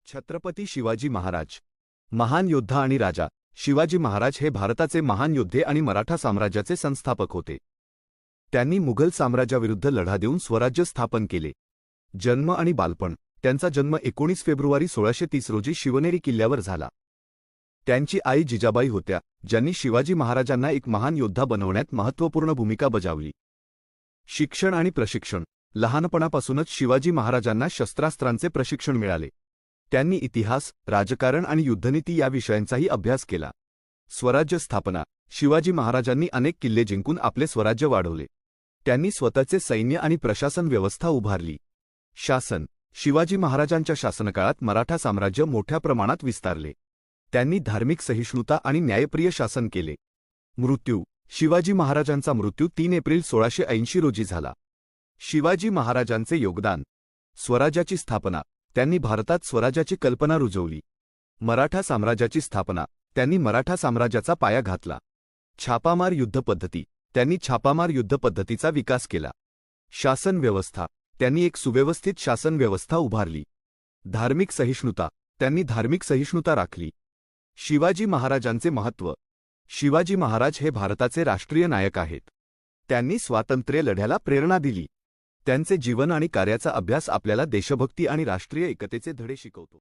छत्रपती शिवाजी महाराज महान योद्धा आणि राजा शिवाजी महाराज हे भारताचे महान योद्धे आणि मराठा साम्राज्याचे संस्थापक होते। त्यांनी मुघल साम्राज्याविरुद्ध लढा देऊन स्वराज्य स्थापन केले। जन्म आणि बालपण त्यांचा जन्म 19 फेब्रुवारी 1630 रोजी शिवनेरी किल्ल्यावर झाला। त्यांची आई जिजाबाई होत्या, ज्यांनी शिवाजी महाराजांना एक महान योद्धा बनवण्यात महत्त्वपूर्ण भूमिका बजावली। शिक्षण आणि प्रशिक्षण लहानपणापासूनच शिवाजी महाराजांना शस्त्रास्त्रांचे प्रशिक्षण मिळाले। त्यांनी इतिहास, राजकारण आणि युद्धनीती या विषयांचाही अभ्यास केला। स्वराज्य स्थापना शिवाजी महाराजांनी अनेक किल्ले जिंकून आपले स्वराज्य वाढवले। त्यांनी स्वतःचे सैन्य आणि प्रशासन व्यवस्था उभारली। शासन शिवाजी महाराजांच्या शासनकाळात मराठा साम्राज्य मोठ्या प्रमाणात विस्तारले। त्यांनी धार्मिक सहिष्णुता आणि न्यायप्रिय शासन केले। मृत्यू शिवाजी महाराजांचा मृत्यू 3 एप्रिल 1680 रोजी झाला। शिवाजी महाराजांचे योगदान स्वराज्याची स्थापना त्यांनी भारतात स्वराज्याची कल्पना रुजवली। मराठा साम्राज्याची स्थापना त्यांनी मराठा साम्राज्याचा पाया घातला। छापामार युद्ध पद्धती त्यांनी छापामार युद्ध पद्धतीचा विकास केला। शासन व्यवस्था त्यांनी एक सुव्यवस्थित शासन व्यवस्था उभारली। धार्मिक सहिष्णुता त्यांनी धार्मिक सहिष्णुता राखली। शिवाजी महाराजांचे महत्त्व शिवाजी महाराज हे भारताचे राष्ट्रीय नायक आहेत। त्यांनी स्वातंत्र्य लढ्याला प्रेरणा दिली। त्यांचे जीवन आणि कार्याचा अभ्यास आपल्याला देशभक्ती आणि राष्ट्रीय एकतेचे धडे शिकवतो।